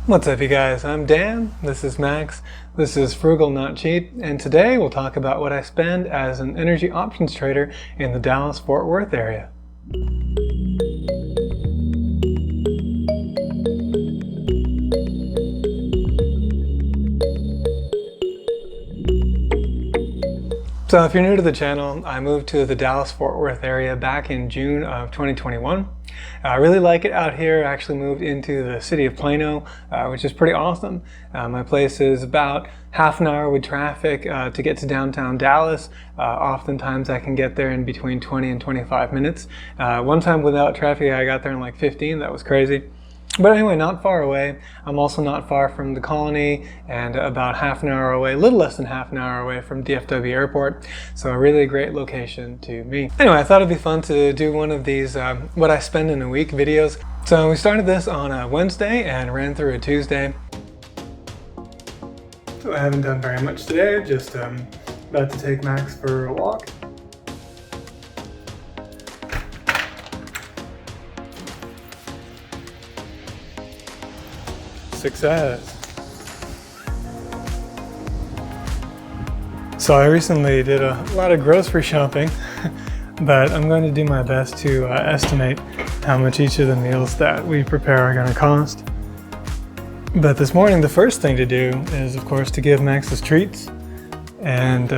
What's up, you guys? I'm Dan, this is Max, this is Frugal Not Cheap, and today we'll talk about what I spend as an energy options trader in the Dallas-Fort Worth area. So if you're new to the channel, I moved to the Dallas-Fort Worth area back in June of 2021. I really like it out here. I actually moved into the city of Plano, which is pretty awesome. My place is about half an hour with traffic to get to downtown Dallas. Oftentimes I can get there in between 20 and 25 minutes. One time without traffic I got there in like 15. That was crazy. But anyway, not far away. I'm also not far from the Colony and about half an hour away, a little less than half an hour away from DFW Airport. So a really great location to me. Anyway, I thought it'd be fun to do one of these what I spend in a week videos. So we started this on a Wednesday and ran through a Tuesday. So I haven't done very much today, just about to take Max for a walk. Success. So I recently did a lot of grocery shopping, but I'm going to do my best to estimate how much each of the meals that we prepare are going to cost. But this morning, the first thing to do is, of course, to give Max his treats, and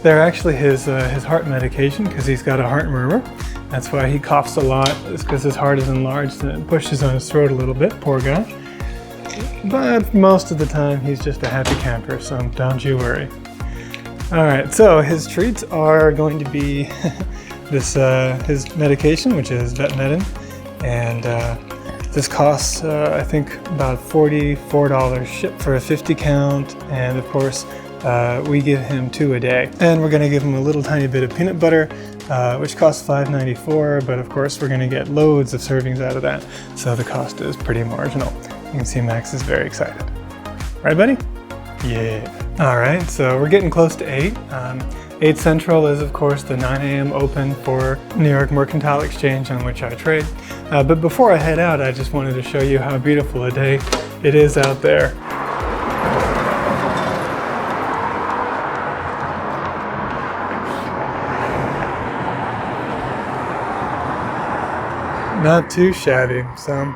they're actually his heart medication because he's got a heart murmur. That's why he coughs a lot, is because his heart is enlarged and it pushes on his throat a little bit, poor guy. But most of the time he's just a happy camper, so don't you worry. Alright, so his treats are going to be this his medication, which is Vetmedin, and this costs I think about $44 shipped for a 50 count, and of course we give him 2 a day. And we're going to give him a little tiny bit of peanut butter, which costs $5.94, but of course we're going to get loads of servings out of that, so the cost is pretty marginal. You can see Max is very excited. Right, buddy? Yeah. Alright, so we're getting close to 8. 8 Central is of course the 9 a.m. open for New York Mercantile Exchange, on which I trade. But before I head out, I just wanted to show you how beautiful a day it is out there. Not too shabby. So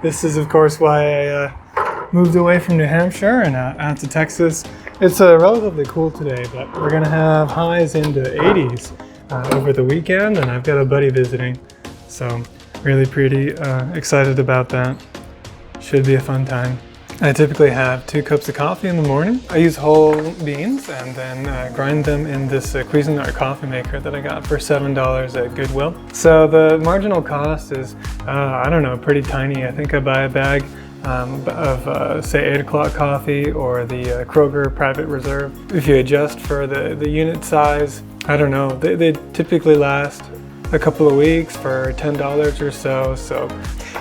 this is of course why I moved away from New Hampshire and out to Texas. It's relatively cool today, but we're gonna have highs into 80s over the weekend, and I've got a buddy visiting, so really pretty excited about that. Should be a fun time. I typically have 2 cups of coffee in the morning. I use whole beans and then grind them in this Cuisinart coffee maker that I got for $7 at Goodwill. So the marginal cost is, I don't know, pretty tiny. I think I buy a bag of say 8 o'clock coffee or the Kroger Private Reserve. If you adjust for the unit size, I don't know, they typically last a couple of weeks for $10 or so. So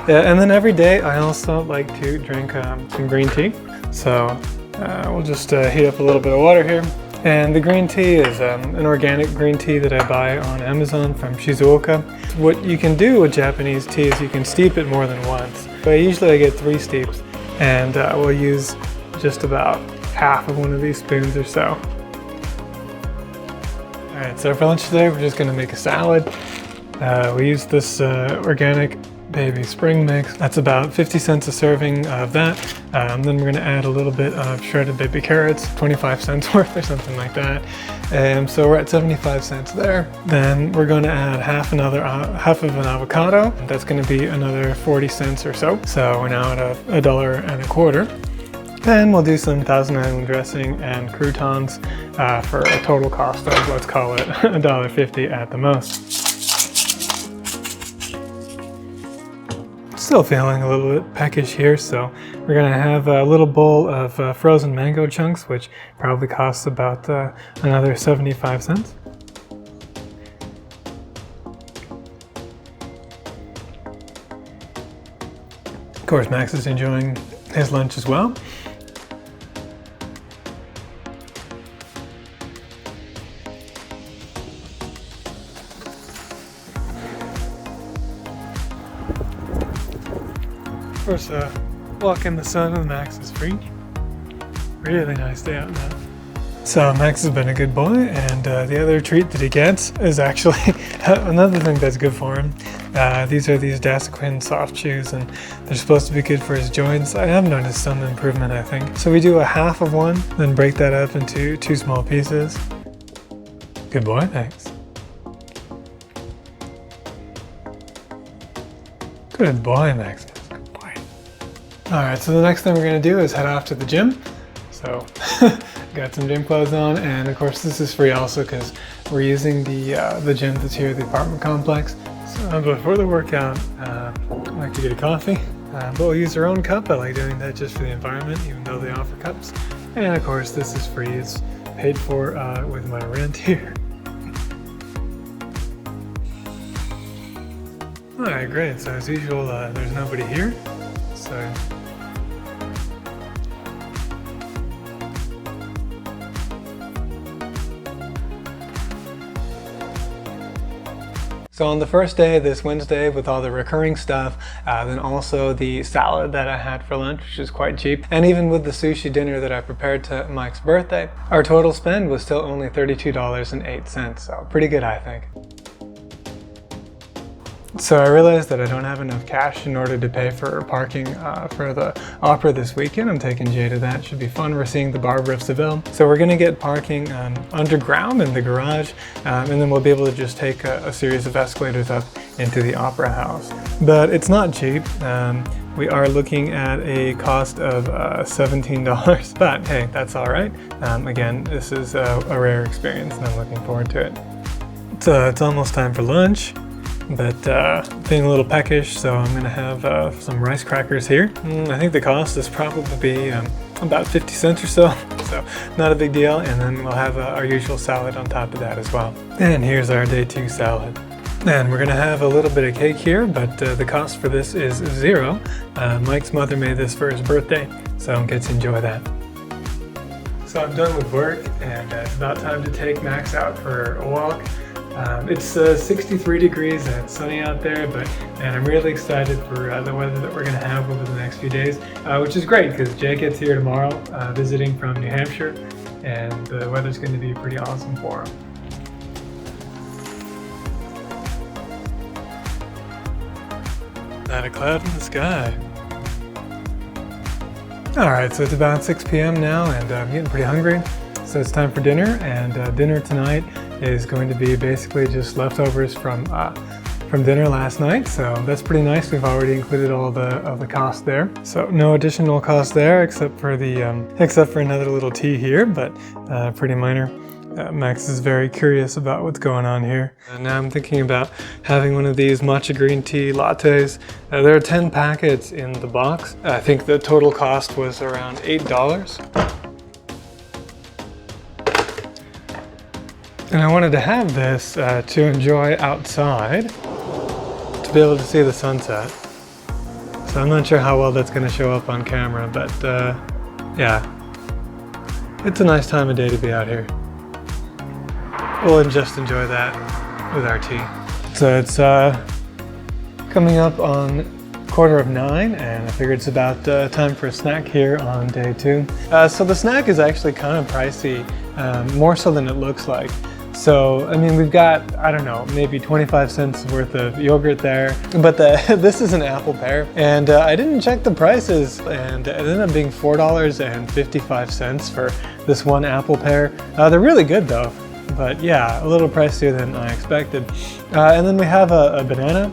yeah, and then every day I also like to drink some green tea. So we'll just heat up a little bit of water here. And the green tea is an organic green tea that I buy on Amazon from Shizuoka. What you can do with Japanese tea is you can steep it more than once. But usually I get 3 steeps, and we'll use just about half of one of these spoons or so. Alright, so for lunch today we're just going to make a salad. We use this organic baby spring mix. That's about 50 cents a serving of that. Then we're going to add a little bit of shredded baby carrots, 25 cents worth or something like that. So we're at 75 cents there. Then we're going to add half of an avocado. That's going to be another 40 cents or so. So we're now at $1.25. Then we'll do some Thousand Island dressing and croutons for a total cost of, let's call it $1.50 at the most. Still feeling a little bit peckish here, so we're gonna have a little bowl of frozen mango chunks, which probably costs about another 75 cents. Of course, Max is enjoying his lunch as well. Of course, walk in the sun with Max is free. Really nice day out now. So Max has been a good boy, and the other treat that he gets is actually another thing that's good for him. These are these Dasquin soft shoes, and they're supposed to be good for his joints. I have noticed some improvement, I think. So we do a half of one, then break that up into 2 small pieces. Good boy, thanks. Good boy, Max. Good boy. All right, so the next thing we're gonna do is head off to the gym. So got some gym clothes on, and of course this is free also because we're using the gym that's here at the apartment complex. So before the workout, I like to get a coffee, but we'll use our own cup. I like doing that just for the environment, even though they offer cups. And of course this is free. It's paid for with my rent here. All right, great. So as usual, there's nobody here. So on the first day, this Wednesday, with all the recurring stuff, then also the salad that I had for lunch, which is quite cheap, and even with the sushi dinner that I prepared to Mike's birthday, our total spend was still only $32.08, so pretty good, I think. So I realized that I don't have enough cash in order to pay for parking for the opera this weekend. I'm taking Jay to that. Should be fun. We're seeing the Barber of Seville. So we're gonna get parking underground in the garage, and then we'll be able to just take a series of escalators up into the opera house. But it's not cheap. We are looking at a cost of $17, but hey, that's all right. Again, this is a rare experience and I'm looking forward to it. So it's almost time for lunch. But being a little peckish, so I'm gonna have some rice crackers here. I think the cost is probably about 50 cents or so, so not a big deal. And then we'll have our usual salad on top of that as well. And here's our day 2 salad. And we're gonna have a little bit of cake here, but the cost for this is $0. Mike's mother made this for his birthday, so get to enjoy that. So I'm done with work, and it's about time to take Max out for a walk. It's 63 degrees and it's sunny out there, but man, I'm really excited for the weather that we're going to have over the next few days, which is great because Jay gets here tomorrow visiting from New Hampshire, and the weather's going to be pretty awesome for him. Not a cloud in the sky. Alright, so it's about 6 p.m. now and I'm getting pretty hungry, so it's time for dinner, and dinner tonight is going to be basically just leftovers from dinner last night, so that's pretty nice. We've already included all of the cost there, so no additional cost there except for another little tea here, but pretty minor. Max is very curious about what's going on here. And now I'm thinking about having one of these matcha green tea lattes. There are 10 packets in the box. I think the total cost was around $8. And I wanted to have this to enjoy outside, to be able to see the sunset. So I'm not sure how well that's going to show up on camera, but yeah, it's a nice time of day to be out here. We'll just enjoy that with our tea. So it's coming up on 8:45, and I figured it's about time for a snack here on day 2. So the snack is actually kind of pricey, more so than it looks like. So, I mean, we've got, I don't know, maybe 25 cents worth of yogurt there, but this is an apple pear, and I didn't check the prices, and it ended up being $4.55 for this one apple pear. They're really good though, but yeah, a little pricier than I expected. And then we have a banana,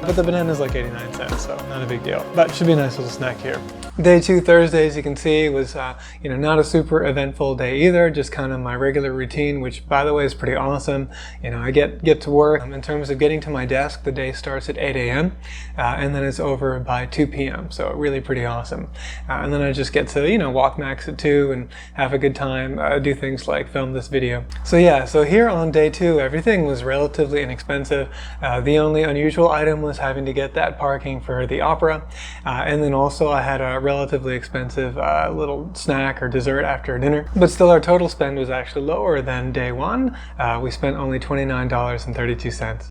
but the banana is like 89 cents, so not a big deal, but should be a nice little snack here. Day 2, Thursday, as you can see, was not a super eventful day either, just kind of my regular routine, which by the way is pretty awesome. I get to work. In terms of getting to my desk, the day starts at 8 a.m. And then it's over by 2 p.m. So really pretty awesome. And then I just get to walk Max at 2 and have a good time, do things like film this video. So yeah, so here on day 2, everything was relatively inexpensive. The only unusual item was having to get that parking for the opera, and then also I had a relatively expensive little snack or dessert after dinner, but still our total spend was actually lower than day 1. We spent only $29.32.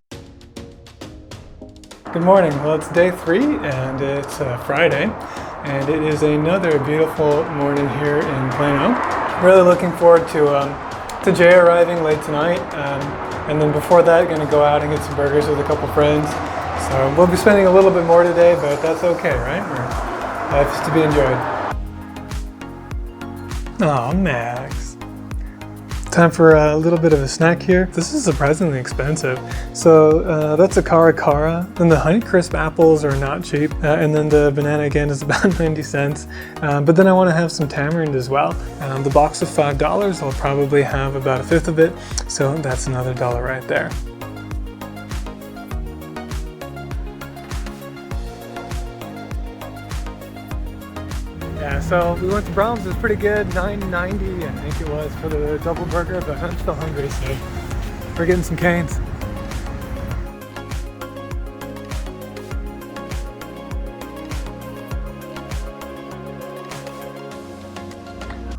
Good morning. Well, it's day 3 and it's Friday, and it is another beautiful morning here in Plano. Really looking forward to Jay arriving late tonight, and then before that, going to go out and get some burgers with a couple friends. So we'll be spending a little bit more today, but that's okay, right? Life's to be enjoyed. Oh, Max. Time for a little bit of a snack here. This is surprisingly expensive. So that's a cara. Then the Honeycrisp apples are not cheap. And then the banana again is about 90 cents. But then I want to have some tamarind as well. The box of $5, I'll probably have about a fifth of it. So that's another $1 right there. Yeah, so we went to Brahms. It was pretty good. $9.90 I think it was for the double burger, but I'm still hungry, so we're getting some canes.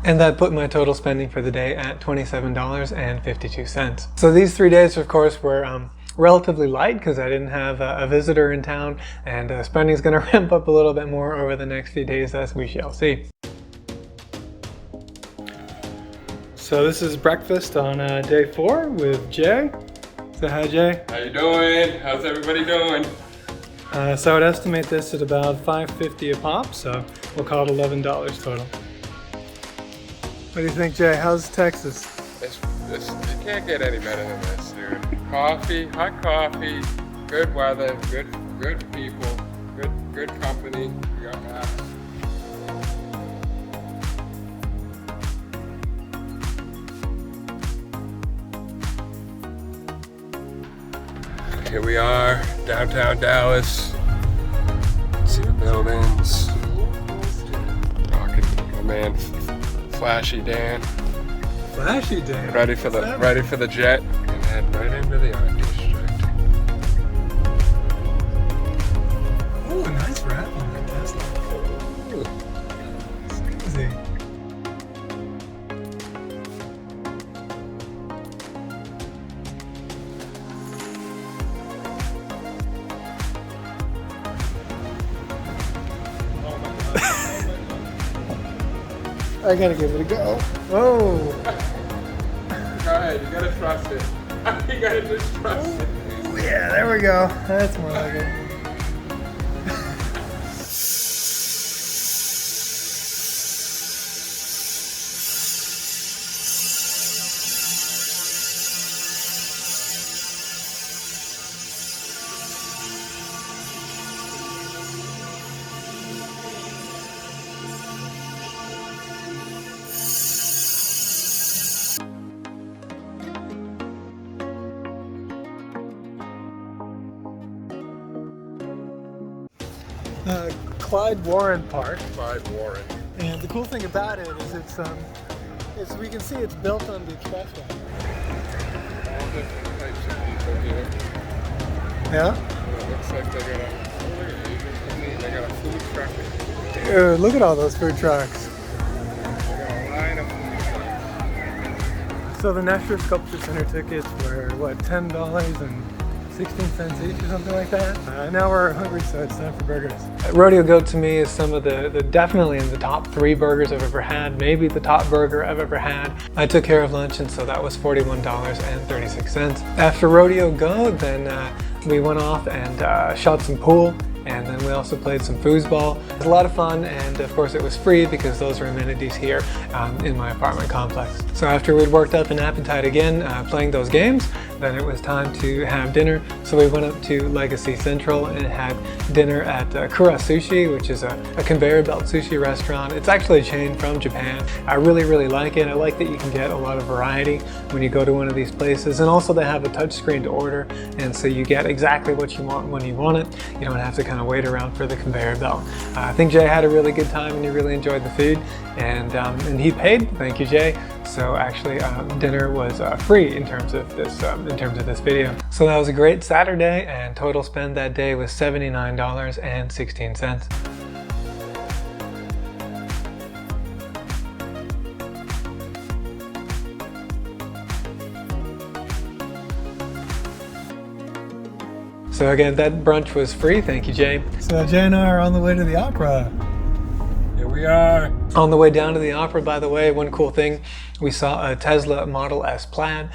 And that put my total spending for the day at $27.52. So these 3 days, of course, were relatively light because I didn't have a visitor in town, and spending is going to ramp up a little bit more over the next few days, as we shall see. So this is breakfast on day 4 with Jay. Say hi, Jay. How you doing? How's everybody doing? So I would estimate this at about $5.50 a pop, so we'll call it $11 total. What do you think, Jay? How's Texas? You can't get any better than this, dude. Coffee, hot coffee, good weather, good people, good company. We got that. Here we are, downtown Dallas. See the buildings. Rocking, my man, Flashy Dan. Flashy Dan. Ready for the jet and head right into the art district. Oh, a nice wrap on that Tesla. Easy. I gotta give it a go. Whoa! Go ahead, you gotta trust it. You gotta just trust it. Ooh, yeah, there we go. That's more like it. Clyde Warren Park. Clyde Warren. And the cool thing about it is it's we can see it's built on the expressway. All different types of people here. Yeah? It looks like they got a food truck. Dude, look at all those food trucks. They got a line of food trucks. So the National Sculpture Center tickets were what, $10 and 16 cents each or something like that. Now we're hungry, so it's time for burgers. Rodeo Goat to me is some of the definitely in the top 3 burgers I've ever had, maybe the top burger I've ever had. I took care of lunch, and so that was $41.36. After Rodeo Goat, then we went off and shot some pool. And then we also played some foosball. It was a lot of fun, and of course it was free because those are amenities here in my apartment complex. So after we'd worked up an appetite again playing those games, then it was time to have dinner. So we went up to Legacy Central and had dinner at Kura Sushi, which is a conveyor belt sushi restaurant. It's actually a chain from Japan. I really like it. I like that you can get a lot of variety when you go to one of these places. And also they have a touch screen to order, and so you get exactly what you want when you want it. You don't have to kind of wait around for the conveyor belt. I think Jay had a really good time and he really enjoyed the food, and he paid. Thank you, Jay. So actually, dinner was free in terms of this video. So that was a great Saturday, and total spend that day was $79.16. So again, that brunch was free. Thank you, Jay. So Jay and I are on the way to the opera. Here we are. On the way down to the opera, by the way, one cool thing, we saw a Tesla Model S Plaid.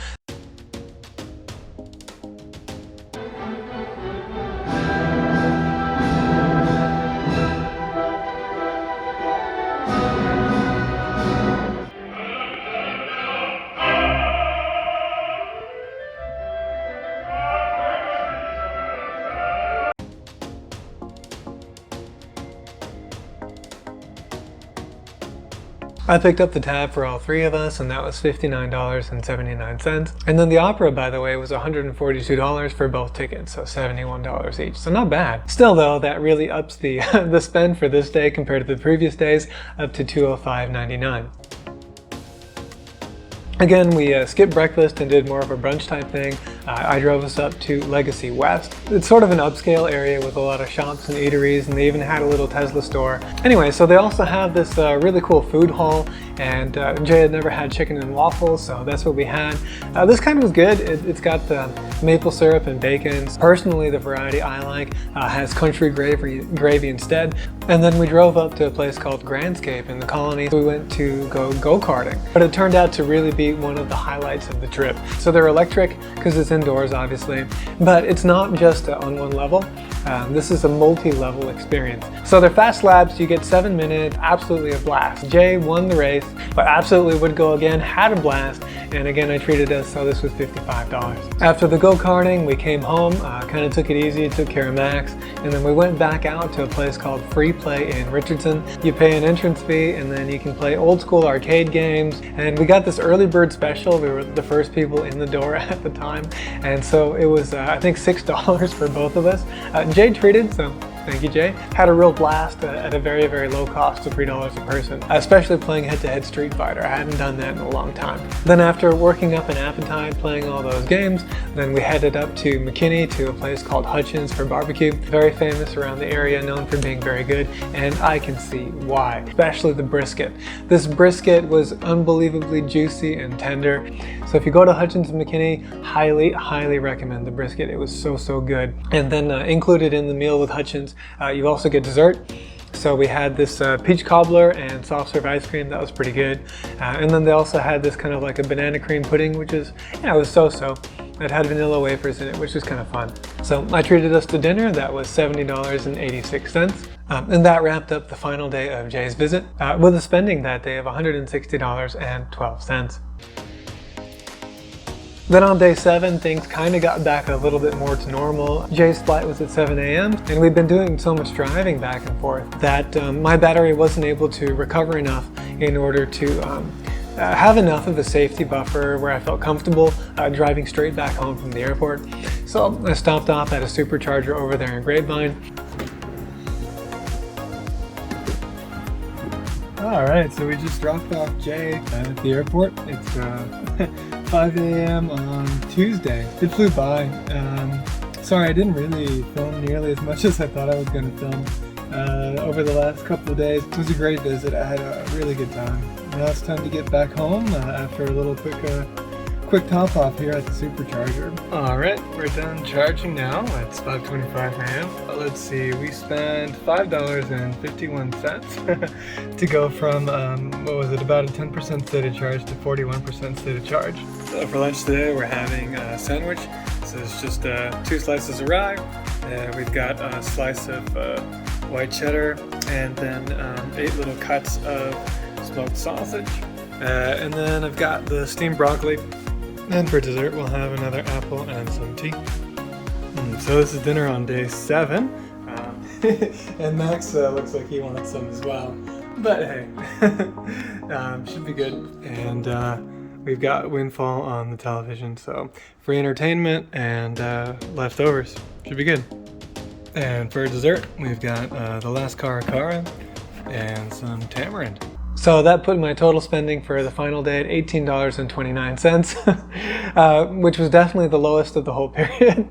I picked up the tab for all three of us, and that was $59.79. And then the opera, by the way, was $142 for both tickets, so $71 each. So not bad. Still though, that really ups the the spend for this day compared to the previous days, up to $205.99. Again, we skipped breakfast and did more of a brunch type thing. I drove us up to Legacy West. It's sort of an upscale area with a lot of shops and eateries, and they even had a little Tesla store. Anyway, so they also have this really cool food hall, and Jay had never had chicken and waffles, so that's what we had. This kind was good. It's got maple syrup and bacon. Personally, the variety I like has country gravy instead. And then we drove up to a place called Grandscape in the Colony. We went to go karting, but it turned out to really be one of the highlights of the trip. So they're electric because it's indoors, obviously, but it's not just on one level. This is a multi-level experience. So they're fast laps, you get 7 minutes, absolutely a blast. Jay won the race, but absolutely would go again, had a blast, and again I treated us, so this was $55. After the go-karting, we came home, kind of took it easy, took care of Max, and then we went back out to a place called Free Play in Richardson. You pay an entrance fee, and then you can play old school arcade games, and we got this early bird special. We were the first people in the door at the time, and so it was I think $6 for both of us. Jay treated, so thank you, Jay. Had a real blast at a very, very low cost of $3 a person, especially playing head-to-head Street Fighter. I hadn't done that in a long time. Then after working up an appetite playing all those games, then we headed up to McKinney to a place called Hutchins for barbecue. Very famous around the area, known for being very good, and I can see why, especially the brisket. This brisket was unbelievably juicy and tender. So if you go to Hutchins and McKinney, highly, highly recommend the brisket. It was so, so good. And then included in the meal with Hutchins, you also get dessert. So we had this peach cobbler and soft serve ice cream. That was pretty good. And then they also had this kind of like a banana cream pudding, which is, yeah, it was so-so. It had vanilla wafers in it, which was kind of fun. So I treated us to dinner. That was $70.86. And that wrapped up the final day of Jay's visit with a spending that day of $160.12. Then on day 7, things kind of got back a little bit more to normal. Jay's flight was at 7 a.m. and we'd been doing so much driving back and forth that my battery wasn't able to recover enough in order to have enough of a safety buffer where I felt comfortable driving straight back home from the airport. So I stopped off at a supercharger over there in Grapevine. All right, so we just dropped off Jay at the airport. It's 5 a.m. on Tuesday. It flew by. Sorry, I didn't really film nearly as much as I thought I was going to film over the last couple of days. It was a great visit. I had a really good time. Now it's time to get back home after a little quick top off here at the supercharger. All right, we're done charging now. It's 5:25 a.m. Let's see, we spent $5.51 to go from, what was it, about a 10% state of charge to 41% state of charge. So for lunch today, we're having a sandwich. So it's just 2 slices of rye. We've got a slice of white cheddar, and then 8 little cuts of smoked sausage. And then I've got the steamed broccoli. And for dessert, we'll have another apple and some tea. So this is dinner on day 7. And Max looks like he wants some as well. But hey, should be good. And we've got Windfall on the television, so free entertainment and leftovers. Should be good. And for dessert, we've got the last cara and some tamarind. So that put my total spending for the final day at $18.29, which was definitely the lowest of the whole period,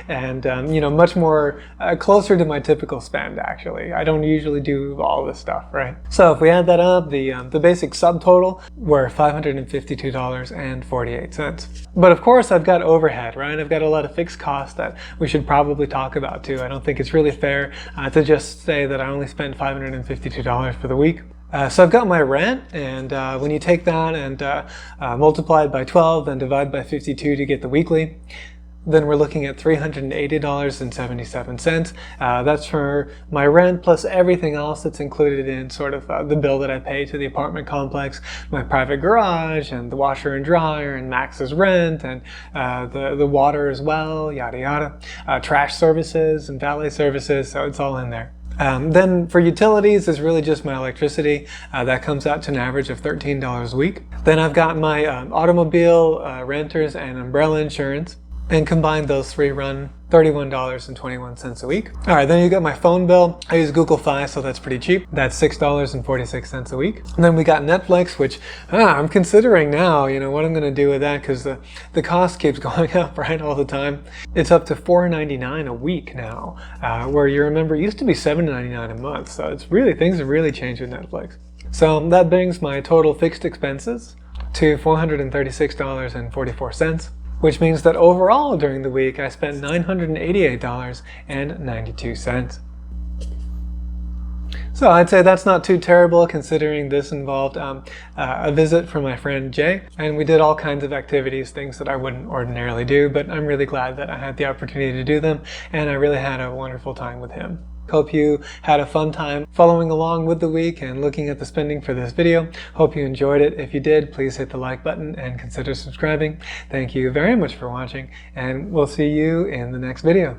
and you know, much more closer to my typical spend. Actually, I don't usually do all this stuff, right? So if we add that up, the basic subtotal were $552.48. But of course, I've got overhead, right? I've got a lot of fixed costs that we should probably talk about too. I don't think it's really fair to just say that I only spent $552 for the week. So I've got my rent, and when you take that and multiply it by 12 and divide by 52 to get the weekly, then we're looking at $380.77. That's for my rent plus everything else that's included in sort of the bill that I pay to the apartment complex, my private garage and the washer and dryer and Max's rent and the water as well, yada yada, trash services and valet services, so it's all in there. Then for utilities is really just my electricity. That comes out to an average of $13 a week. Then I've got my automobile, renters, and umbrella insurance. And combined, those three run $31.21 a week. All right, then you got my phone bill. I use Google Fi, so that's pretty cheap. That's $6.46 a week. And then we got Netflix, which I'm considering now, you know, what I'm going to do with that, because the cost keeps going up, right, all the time. It's up to $4.99 a week now, where you remember it used to be $7.99 a month. So it's really, things have really changed with Netflix. So that brings my total fixed expenses to $436.44. Which means that overall during the week I spent $988.92. So I'd say that's not too terrible, considering this involved a visit from my friend Jay, and we did all kinds of activities, things that I wouldn't ordinarily do, but I'm really glad that I had the opportunity to do them, and I really had a wonderful time with him. Hope you had a fun time following along with the week and looking at the spending for this video. Hope you enjoyed it. If you did, please hit the like button and consider subscribing. Thank you very much for watching, and we'll see you in the next video.